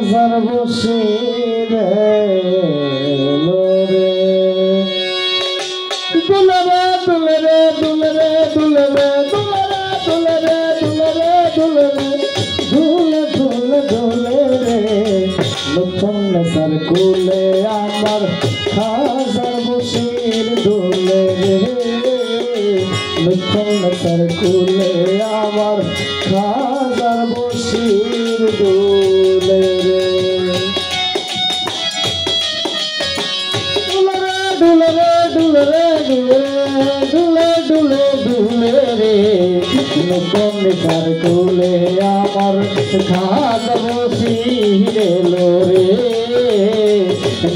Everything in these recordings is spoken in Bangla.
খাজার বসে রে লোরে দুলে রে দুলে রে দুলে রে দুলে রে দুলে রে দুলে রে দুলে রে দুলে রে দুলে দুলে দুলে রে নতুন নেশার কুলে আমার খাজার বসে দুলে রে নতুন নেশার কুলে আমার খাজার বসে দুলে রে দুলে রে দুলে রে দুলে দুলে দুলে রে নতুন নেশার কুলে আমার খাজার বসে রে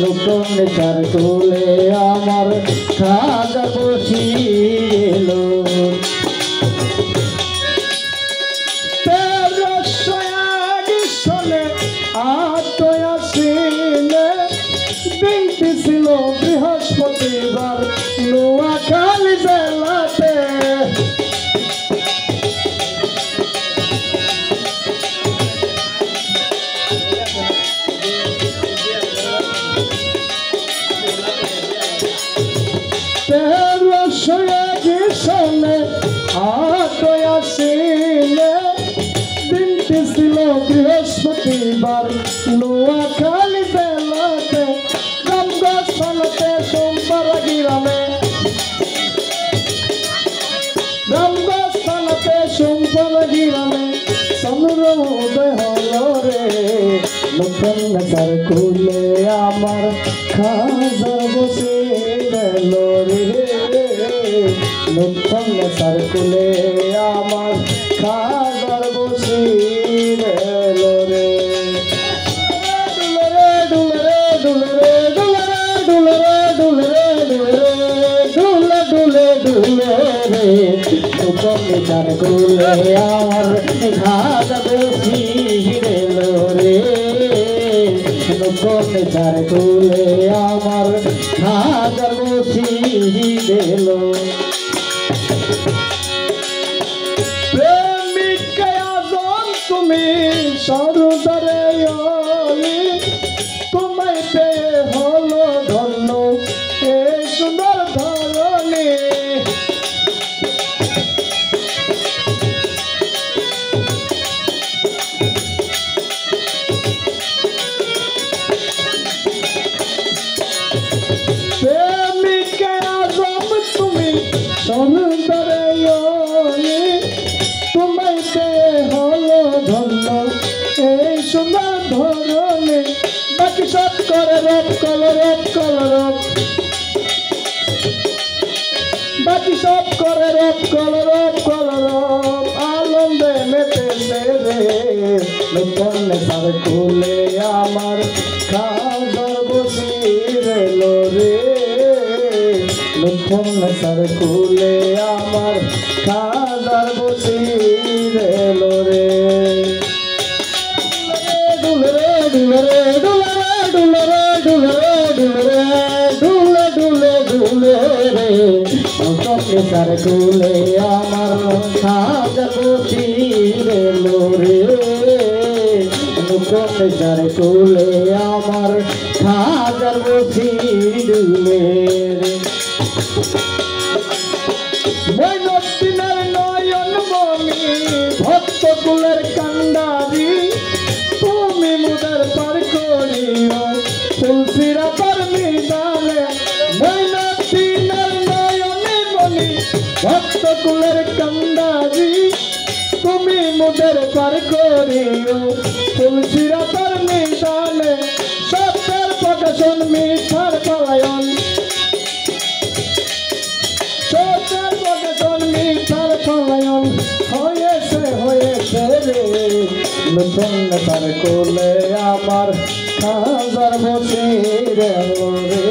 নতুন নেশার কুলে আমার খাজার বসে লো ছিল বৃহস্পতিবার নোয়াখালী জেলাতে দিনটি ছিল বৃহস্পতিবার নোয়াখালী জেলাতে রামগঞ্জে সোমপাড়া গ্রামে রামগঞ্জে সোমপাড়া গ্রামে চন্দ্র উদয় হলো রে নতুন নেশার কুলে আমার খাজার বসে গেল রে নতুন নেশার কুলে আমার খাজার বসে গেল রে নেশার কুলে আমার খাজা বসে গেল রে নতুন নেশার কুলে আমার খাজা বসে গেল প্রেমিকা আজম তুমি সরদারে তোমায় পেয়ে হলো ধন্য এই সুন্দর ধরনে তোমায় পেয়ে হলো ধন্য এই সুন্দর ধরনে বাকি সব করে রব কলরব কলরব বাকি সব করে রব কলরব কলরব আনন্দে মেতেছে রে নতুন নেশার কুলে আমার খাজার বসে গেল রে নতুন নেশার কুলে আমার খাজার বসে গেল রে দুলে রে দুলে রে দুলে রে দুলে রে দুলে রে দুলে দুলে রে নতুন নেশার কুলে আমার খাজার বসে গেল রে নতুন নেশার কুলে আমার খাজার বসে দুলে রে বৈনতিনের নয়ন মনি ভক্ত কুলের কান্ডারি তুমি মুদের পার করিও তুলসিরা পার মিদানে বৈনতিনের নয়ন মনি ভক্ত কুলের কান্ডারি তুমি মুদের পার করিও তুলসিরা পার মিদানে সত্যের প্রকাশন মিঠার পলায়ন হয়েছে রে নতুন নেশার কুলে আমার খাজার বসে গেল রে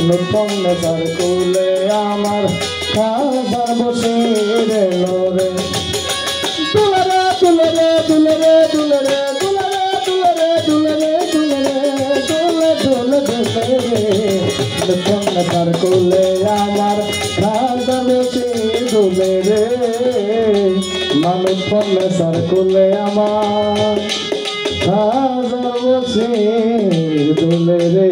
নতুন নেশার কুলে আমার খাজার বসে গেল রে দুলে রে দুলে রে দুলে রে দুলে রে দুলে রে দুলে রে দুলে রে দুলে রে দুলে দুলে রে নতুন নেশার কুলে আমার খাজার বসে দুলে রে মানুষ নেশার কুলে আমার বসির দুলে রে